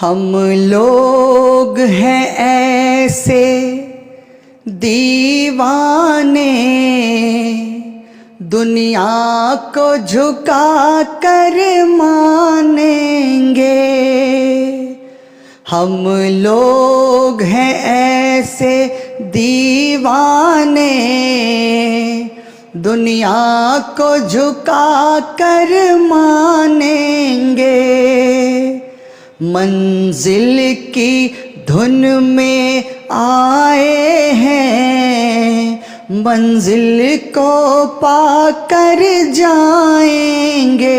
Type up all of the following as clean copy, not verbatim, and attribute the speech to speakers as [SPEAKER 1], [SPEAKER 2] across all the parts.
[SPEAKER 1] हम लोग हैं ऐसे दीवाने, दुनिया को झुका कर मानेंगे। हम लोग हैं ऐसे दीवाने, दुनिया को झुका कर मानेंगे। मंजिल की धुन में आए हैं, मंजिल को पाकर जाएंगे।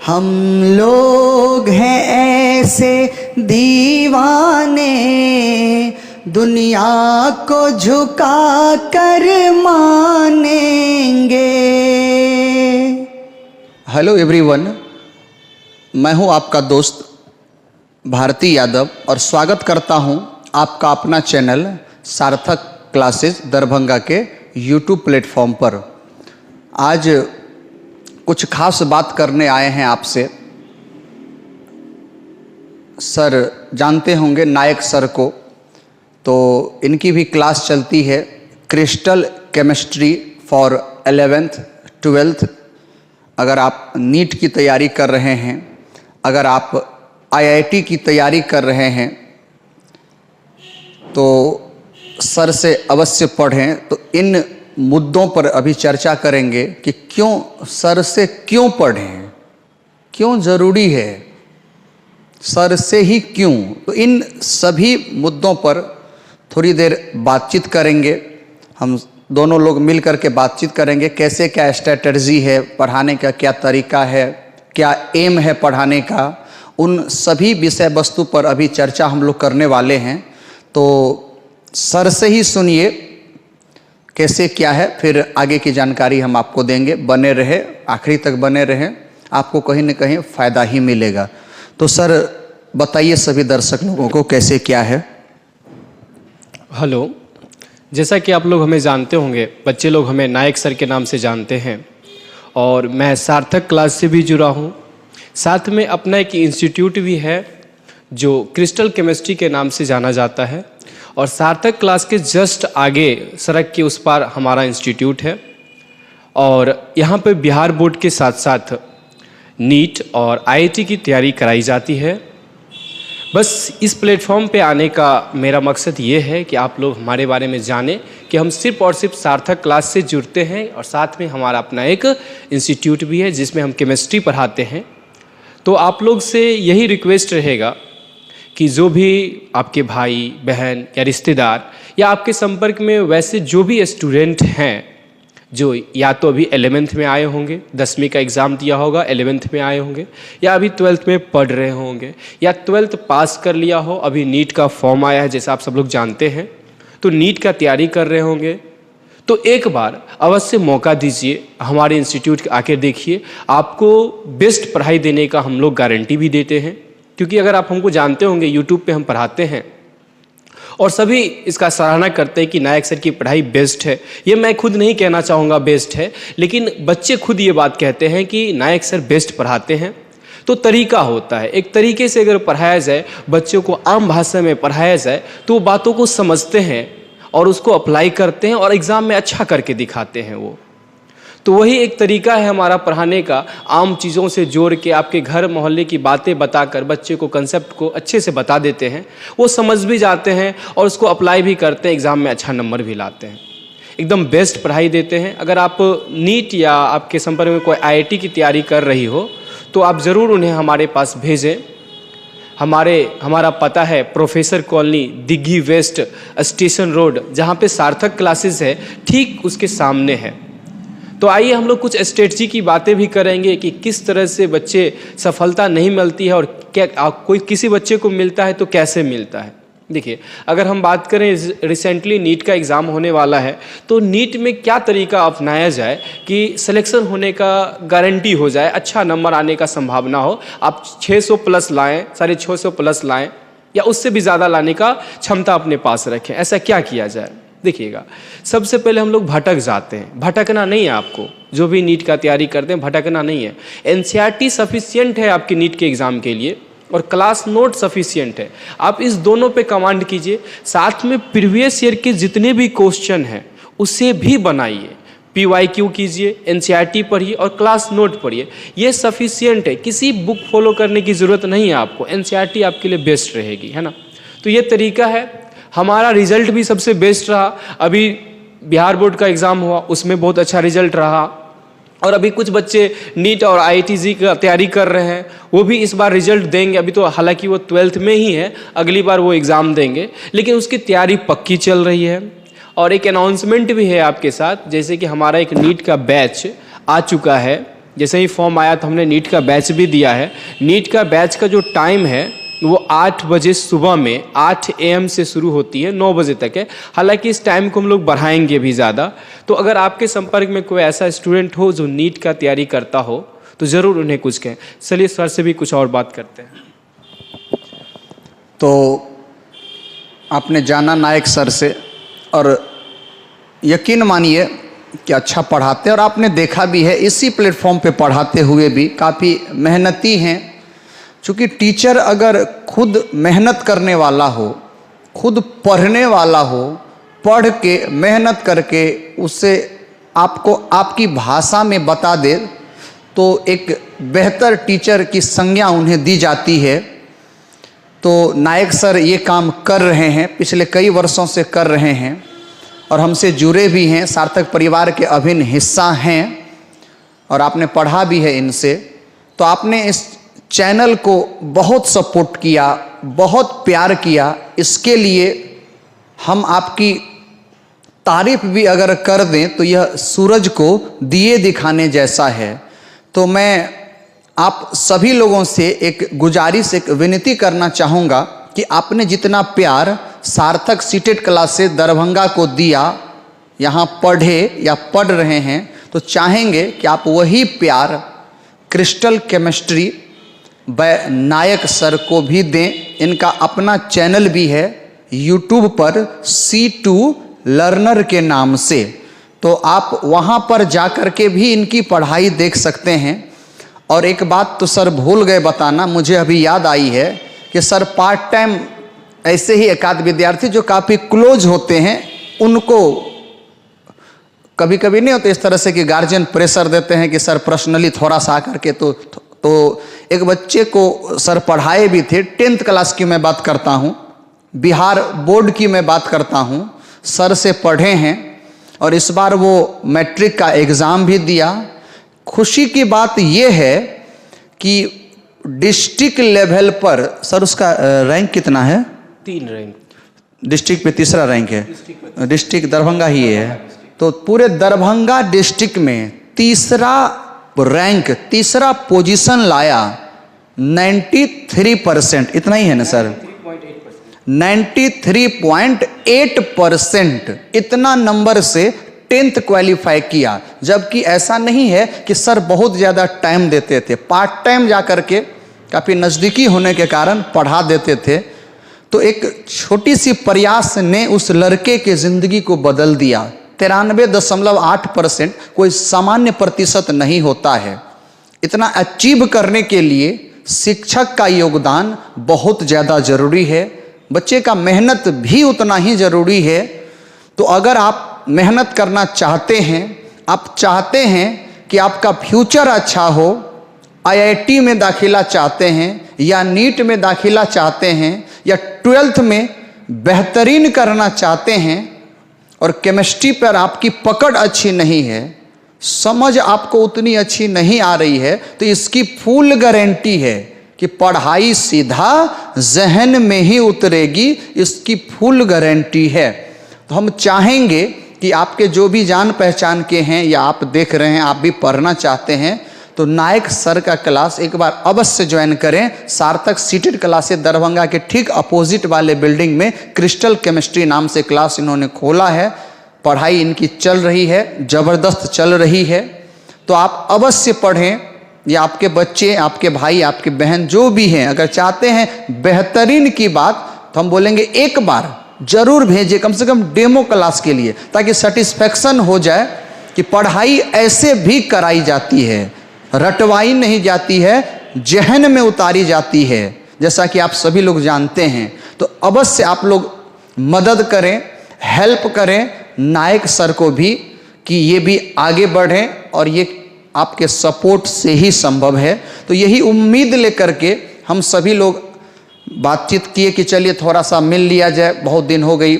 [SPEAKER 1] हम लोग हैं ऐसे दीवाने, दुनिया को झुका कर मानेंगे।
[SPEAKER 2] हेलो एवरीवन, मैं हूं आपका दोस्त भारती यादव और स्वागत करता हूं आपका अपना चैनल सार्थक क्लासेस दरभंगा के यूट्यूब प्लेटफॉर्म पर। आज कुछ खास बात करने आए हैं आपसे। सर जानते होंगे नायक सर को, तो इनकी भी क्लास चलती है crystal chemistry for 11th 12th। अगर आप नीट की तैयारी कर रहे हैं, अगर आप IIT की तैयारी कर रहे हैं तो सर से अवश्य पढ़ें। तो इन मुद्दों पर अभी चर्चा करेंगे कि क्यों सर से क्यों पढ़ें, क्यों ज़रूरी है, सर से ही क्यों। तो इन सभी मुद्दों पर थोड़ी देर बातचीत करेंगे। हम दोनों लोग मिल कर के बातचीत करेंगे कैसे क्या स्ट्रैटेजी है पढ़ाने का, क्या तरीका है, क्या एम है पढ़ाने का। उन सभी विषय वस्तु पर अभी चर्चा हम लोग करने वाले हैं। तो सर से ही सुनिए कैसे क्या है, फिर आगे की जानकारी हम आपको देंगे। बने रहे, आखिरी तक बने रहे, आपको कहीं न कहीं फ़ायदा ही मिलेगा। तो सर बताइए सभी दर्शक लोगों को कैसे क्या है।
[SPEAKER 3] हेलो, जैसा कि आप लोग हमें जानते होंगे, बच्चे लोग हमें नायक सर के नाम से जानते हैं और मैं सार्थक क्लास से भी जुड़ा हूँ। साथ में अपना एक इंस्टीट्यूट भी है जो क्रिस्टल केमिस्ट्री के नाम से जाना जाता है और सार्थक क्लास के जस्ट आगे सड़क के उस पार हमारा इंस्टीट्यूट है। और यहाँ पे बिहार बोर्ड के साथ साथ नीट और IIT की तैयारी कराई जाती है। बस इस प्लेटफॉर्म पे आने का मेरा मकसद ये है कि आप लोग हमारे बारे में जानें कि हम सिर्फ और सिर्फ सार्थक क्लास से जुड़ते हैं और साथ में हमारा अपना एक इंस्टीट्यूट भी है जिसमें हम केमिस्ट्री पढ़ाते हैं। तो आप लोग से यही रिक्वेस्ट रहेगा कि जो भी आपके भाई बहन या रिश्तेदार या आपके संपर्क में वैसे जो भी स्टूडेंट हैं जो या तो अभी 11th में आए होंगे, 10वीं का एग्ज़ाम दिया होगा, 11th में आए होंगे, या अभी 12th में पढ़ रहे होंगे, या 12th पास कर लिया हो, अभी नीट का फॉर्म आया है जैसा आप सब लोग जानते हैं, तो नीट का तैयारी कर रहे होंगे, तो एक बार अवश्य मौका दीजिए, हमारे इंस्टीट्यूट आके देखिए। आपको बेस्ट पढ़ाई देने का हम लोग गारंटी भी देते हैं, क्योंकि अगर आप हमको जानते होंगे यूट्यूब पे हम पढ़ाते हैं और सभी इसका सराहना करते हैं कि नायक सर की पढ़ाई बेस्ट है। ये मैं खुद नहीं कहना चाहूँगा बेस्ट है, लेकिन बच्चे खुद ये बात कहते हैं कि नायक सर बेस्ट पढ़ाते हैं। तो तरीका होता है, एक तरीके से अगर पढ़ाया जाए, बच्चों को आम भाषा में पढ़ाया जाए तो बातों को समझते हैं और उसको अप्लाई करते हैं और एग्ज़ाम में अच्छा करके दिखाते हैं वो। तो वही एक तरीका है हमारा पढ़ाने का, आम चीज़ों से जोड़ के आपके घर मोहल्ले की बातें बताकर बच्चे को कंसेप्ट को अच्छे से बता देते हैं, वो समझ भी जाते हैं और उसको अप्लाई भी करते हैं, एग्ज़ाम में अच्छा नंबर भी लाते हैं। एकदम बेस्ट पढ़ाई देते हैं। अगर आप नीट या आपके संपर्क में कोई IIT की तैयारी कर रही हो तो आप ज़रूर उन्हें हमारे पास भेजें। हमारा पता है professor colony, Digghi west station road, जहाँ पे सार्थक क्लासेस है ठीक उसके सामने है। तो आइए हम लोग कुछ स्ट्रेटजी की बातें भी करेंगे कि किस तरह से बच्चे सफलता नहीं मिलती है और क्या कोई किसी बच्चे को मिलता है तो कैसे मिलता है। देखिए, अगर हम बात करें रिसेंटली नीट का एग्ज़ाम होने वाला है, तो नीट में क्या तरीका अपनाया जाए कि सिलेक्शन होने का गारंटी हो जाए, अच्छा नंबर आने का संभावना हो। आप 600 प्लस लाएँ, 650 प्लस लाएँ या उससे भी ज़्यादा लाने का क्षमता अपने पास रखें। ऐसा क्या किया जाए? देखिएगा, सबसे पहले हम लोग भटक जाते हैं। भटकना नहीं है आपको, जो भी नीट का तैयारी करते हैं भटकना नहीं है। NCERT सफिशिएंट है आपके नीट के एग्ज़ाम के लिए। और क्लास नोट सफिशिएंट है। आप इस दोनों पे कमांड कीजिए, साथ में प्रीवियस ईयर के जितने भी क्वेश्चन हैं उसे भी बनाइए, PYQ कीजिए, NCERT पढ़िए और क्लास नोट पढ़िए, ये सफिशिएंट है। किसी बुक फॉलो करने की ज़रूरत नहीं है आपको, NCERT आपके लिए बेस्ट रहेगी, है ना। तो ये तरीका है। हमारा रिजल्ट भी सबसे बेस्ट रहा। अभी बिहार बोर्ड का एग्ज़ाम हुआ, उसमें बहुत अच्छा रिजल्ट रहा। और अभी कुछ बच्चे नीट और IITG का तैयारी कर रहे हैं, वो भी इस बार रिजल्ट देंगे। अभी तो हालांकि वो 12th में ही है, अगली बार वो एग्ज़ाम देंगे, लेकिन उसकी तैयारी पक्की चल रही है। और एक अनाउंसमेंट भी है आपके साथ, जैसे कि हमारा एक नीट का बैच आ चुका है। जैसे ही फॉर्म आया तो हमने नीट का बैच भी दिया है। नीट का बैच का जो टाइम है वो 8 बजे सुबह में 8 AM से शुरू होती है, 9 बजे तक है। हालांकि इस टाइम को हम लोग बढ़ाएंगे भी ज़्यादा। तो अगर आपके संपर्क में कोई ऐसा स्टूडेंट हो जो नीट का तैयारी करता हो तो ज़रूर उन्हें कुछ कहें। चलिए सर से भी कुछ और बात करते हैं।
[SPEAKER 2] तो आपने जाना नायक सर से, और यकीन मानिए कि अच्छा पढ़ाते हैं, और आपने देखा भी है इसी प्लेटफॉर्म पे पढ़ाते हुए भी काफ़ी मेहनती हैं। चूँकि टीचर अगर खुद मेहनत करने वाला हो, खुद पढ़ने वाला हो, पढ़ के मेहनत करके उसे आपको आपकी भाषा में बता दे, तो एक बेहतर टीचर की संज्ञा उन्हें दी जाती है। तो नायक सर ये काम कर रहे हैं, पिछले कई वर्षों से कर रहे हैं, और हमसे जुड़े भी हैं, सार्थक परिवार के अभिन्न हिस्सा हैं, और आपने पढ़ा भी है इनसे। तो आपने इस चैनल को बहुत सपोर्ट किया, बहुत प्यार किया। इसके लिए हम आपकी तारीफ भी अगर कर दें तो यह सूरज को दिए दिखाने जैसा है। तो मैं आप सभी लोगों से एक गुजारिश, एक विनती करना चाहूँगा कि आपने जितना प्यार सार्थक सीटेट क्लास से दरभंगा को दिया, यहाँ पढ़े या पढ़ रहे हैं, तो चाहेंगे कि आप वही प्यार क्रिस्टल केमिस्ट्री व नायक सर को भी दें। इनका अपना चैनल भी है YouTube पर, C2 लर्नर के नाम से। तो आप वहाँ पर जाकर के भी इनकी पढ़ाई देख सकते हैं। और एक बात तो सर भूल गए बताना, मुझे अभी याद आई है कि सर पार्ट टाइम ऐसे ही एकाध विद्यार्थी जो काफ़ी क्लोज होते हैं, उनको कभी कभी नहीं होते इस तरह से कि गार्जियन प्रेशर देते हैं कि सर पर्सनली थोड़ा सा आकर के तो एक बच्चे को सर पढ़ाए भी थे। 10th क्लास की मैं बात करता हूँ, बिहार बोर्ड की मैं बात करता हूँ। सर से पढ़े हैं और इस बार वो मैट्रिक का एग्ज़ाम भी दिया। खुशी की बात ये है कि डिस्ट्रिक्ट लेवल पर सर उसका रैंक कितना है?
[SPEAKER 3] 3 रैंक।
[SPEAKER 2] डिस्ट्रिक्ट पे 3रा रैंक है। डिस्ट्रिक्ट दरभंगा ही है। तो पूरे दरभंगा डिस्ट्रिक्ट में 3रा रैंक, 3रा पोजीशन लाया। 93%, इतना ही है ना सर? 93.8% इतना नंबर से 10th क्वालिफाई किया। जबकि ऐसा नहीं है कि सर बहुत ज़्यादा टाइम देते थे, पार्ट टाइम जा कर के काफ़ी नज़दीकी होने के कारण पढ़ा देते थे। तो एक छोटी सी प्रयास ने उस लड़के के ज़िंदगी को बदल दिया। 93.8% कोई सामान्य प्रतिशत नहीं होता है। इतना अचीव करने के लिए शिक्षक का योगदान बहुत ज़्यादा ज़रूरी है, बच्चे का मेहनत भी उतना ही ज़रूरी है। तो अगर आप मेहनत करना चाहते हैं, आप चाहते हैं कि आपका फ्यूचर अच्छा हो, IIT में दाखिला चाहते हैं या नीट में दाखिला चाहते हैं या 12th में बेहतरीन करना चाहते हैं, और केमिस्ट्री पर आपकी पकड़ अच्छी नहीं है, समझ आपको उतनी अच्छी नहीं आ रही है, तो इसकी फुल गारंटी है कि पढ़ाई सीधा जहन में ही उतरेगी। इसकी फुल गारंटी है। तो हम चाहेंगे कि आपके जो भी जान पहचान के हैं या आप देख रहे हैं, आप भी पढ़ना चाहते हैं, तो नायक सर का क्लास एक बार अवश्य ज्वाइन करें। सार्थक सीटेड क्लास से दरभंगा के ठीक अपोजिट वाले बिल्डिंग में क्रिस्टल केमिस्ट्री नाम से क्लास इन्होंने खोला है। पढ़ाई इनकी चल रही है, ज़बरदस्त चल रही है। तो आप अवश्य पढ़ें। या आपके बच्चे, आपके भाई, आपके बहन जो भी हैं, अगर चाहते हैं बेहतरीन की बात, तो हम बोलेंगे एक बार जरूर भेजिए, कम से कम डेमो क्लास के लिए, ताकि सेटिस्फेक्शन हो जाए कि पढ़ाई ऐसे भी कराई जाती है, रटवाई नहीं जाती है, जहन में उतारी जाती है। जैसा कि आप सभी लोग जानते हैं, तो अवश्य आप लोग मदद करें, हेल्प करें नायक सर को भी, कि ये भी आगे बढ़ें, और ये आपके सपोर्ट से ही संभव है। तो यही उम्मीद लेकर के हम सभी लोग बातचीत किए कि चलिए थोड़ा सा मिल लिया जाए, बहुत दिन हो गई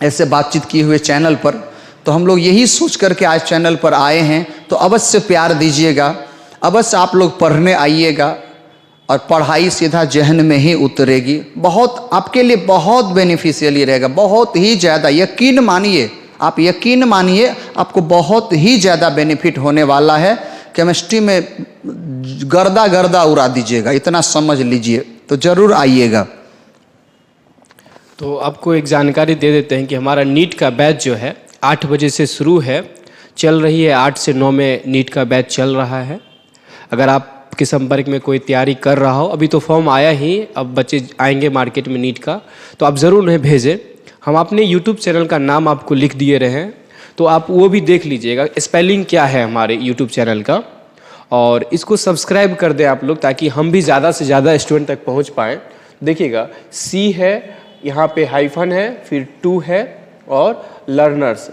[SPEAKER 2] ऐसे बातचीत किए हुए चैनल पर। तो हम लोग यही सोच करके आज चैनल पर आए हैं। तो अवश्य प्यार दीजिएगा, अवश्य आप लोग पढ़ने आइएगा, और पढ़ाई सीधा जहन में ही उतरेगी। बहुत आपके लिए बहुत बेनिफिशियली रहेगा, बहुत ही ज़्यादा, यकीन मानिए, आप यकीन मानिए, आपको बहुत ही ज़्यादा बेनिफिट होने वाला है। केमिस्ट्री में गर्दा गर्दा उड़ा दीजिएगा, इतना समझ लीजिए। तो ज़रूर आइएगा।
[SPEAKER 3] तो आपको एक जानकारी दे देते हैं कि हमारा नीट का बैच जो है 8 बजे से शुरू है, चल रही है 8 से 9 में नीट का बैच चल रहा है। अगर आपके संपर्क में कोई तैयारी कर रहा हो, अभी तो फॉर्म आया ही, अब बच्चे आएंगे मार्केट में नीट का, तो आप ज़रूर उन्हें भेजें। हम अपने यूट्यूब चैनल का नाम आपको लिख दिए रहे हैं, तो आप वो भी देख लीजिएगा, स्पेलिंग क्या है हमारे यूट्यूब चैनल का, और इसको सब्सक्राइब कर दें आप लोग, ताकि हम भी ज़्यादा से ज़्यादा स्टूडेंट तक पहुँच पाएँ। देखिएगा, सी है, यहाँ पे हाइफन है, फिर 2 है, और लर्नर्स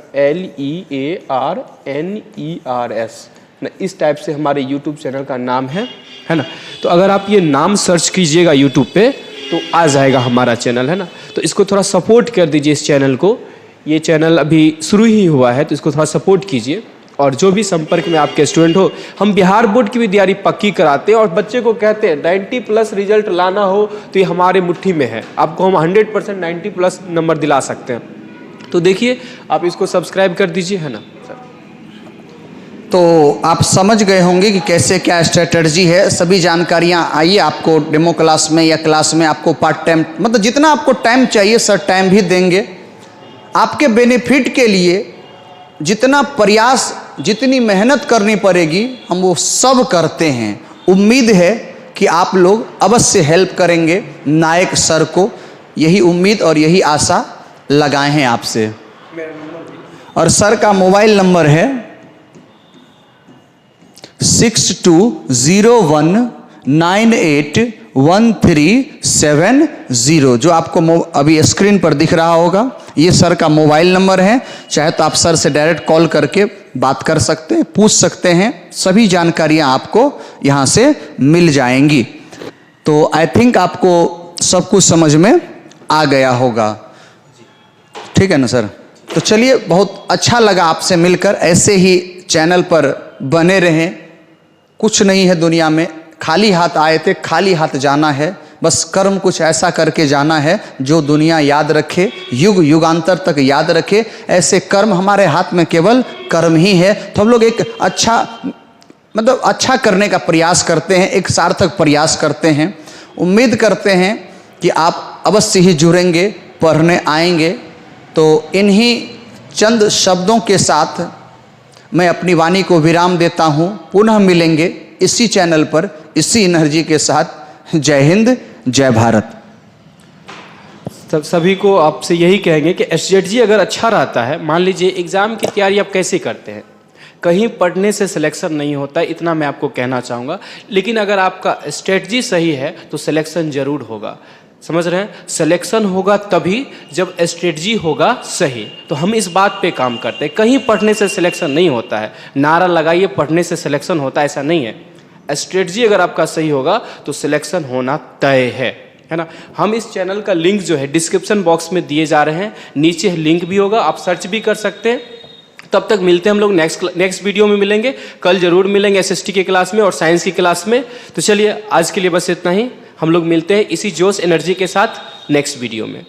[SPEAKER 3] LEARNERS, इस टाइप से हमारे YouTube चैनल का नाम है ना। तो अगर आप ये नाम सर्च कीजिएगा YouTube पे तो आ जाएगा हमारा चैनल, है ना। तो इसको थोड़ा सपोर्ट कर दीजिए इस चैनल को, ये चैनल अभी शुरू ही हुआ है, तो इसको थोड़ा सपोर्ट कीजिए। और जो भी संपर्क में आपके स्टूडेंट हो, हम बिहार बोर्ड की भी तैयारी पक्की कराते हैं, और बच्चे को कहते हैं 90+ रिजल्ट लाना हो तो ये हमारे मुट्ठी में है, आपको हम 100% 90+ नंबर दिला सकते हैं। तो देखिए, आप इसको सब्सक्राइब कर दीजिए, है ना सर।
[SPEAKER 2] तो आप समझ गए होंगे कि कैसे क्या स्ट्रेटजी है। सभी जानकारियाँ आइए, आपको डेमो क्लास में या क्लास में आपको पार्ट टाइम, मतलब जितना आपको टाइम चाहिए सर टाइम भी देंगे। आपके बेनिफिट के लिए जितना प्रयास, जितनी मेहनत करनी पड़ेगी, हम वो सब करते हैं। उम्मीद है कि आप लोग अवश्य हेल्प करेंगे नायक सर को, यही उम्मीद और यही आशा लगाए हैं आपसे। और सर का मोबाइल नंबर है 6201981370, जो आपको अभी स्क्रीन पर दिख रहा होगा। ये सर का मोबाइल नंबर है, चाहे तो आप सर से डायरेक्ट कॉल करके बात कर सकते हैं, पूछ सकते हैं, सभी जानकारियां आपको यहाँ से मिल जाएंगी। तो आई थिंक आपको सब कुछ समझ में आ गया होगा, ठीक है ना सर। तो चलिए, बहुत अच्छा लगा आपसे मिलकर। ऐसे ही चैनल पर बने रहें। कुछ नहीं है दुनिया में, खाली हाथ आए थे, खाली हाथ जाना है। बस कर्म कुछ ऐसा करके जाना है जो दुनिया याद रखे, युग युगांतर तक याद रखे। ऐसे कर्म, हमारे हाथ में केवल कर्म ही है। तो हम लोग एक अच्छा करने का प्रयास करते हैं, एक सार्थक प्रयास करते हैं। उम्मीद करते हैं कि आप अवश्य ही जुड़ेंगे, पढ़ने आएंगे। तो इन्हीं चंद शब्दों के साथ मैं अपनी वाणी को विराम देता हूँ। पुनः मिलेंगे इसी चैनल पर, इसी एनर्जी के साथ। जय हिंद, जय भारत।
[SPEAKER 3] सभी को आपसे यही कहेंगे कि SJG अगर अच्छा रहता है, मान लीजिए एग्ज़ाम की तैयारी आप कैसे करते हैं, कहीं पढ़ने से सिलेक्शन नहीं होता है, इतना मैं आपको कहना चाहूँगा। लेकिन अगर आपका स्ट्रेटजी सही है तो सिलेक्शन ज़रूर होगा। समझ रहे हैं, सिलेक्शन होगा तभी जब स्ट्रेटजी होगा सही। तो हम इस बात पे काम करते हैं। कहीं पढ़ने से सिलेक्शन नहीं होता है, नारा लगाइए पढ़ने से सिलेक्शन होता है, ऐसा नहीं है। स्ट्रेटजी अगर आपका सही होगा तो सिलेक्शन होना तय है ना। हम इस चैनल का लिंक जो है डिस्क्रिप्शन बॉक्स में दिए जा रहे हैं, नीचे लिंक भी होगा, आप सर्च भी कर सकते हैं। तब तक मिलते हैं हम लोग नेक्स्ट वीडियो में मिलेंगे। कल जरूर मिलेंगे SST के क्लास में और साइंस की क्लास में। तो चलिए, आज के लिए बस इतना ही। हम लोग मिलते हैं इसी जोश एनर्जी के साथ नेक्स्ट वीडियो में।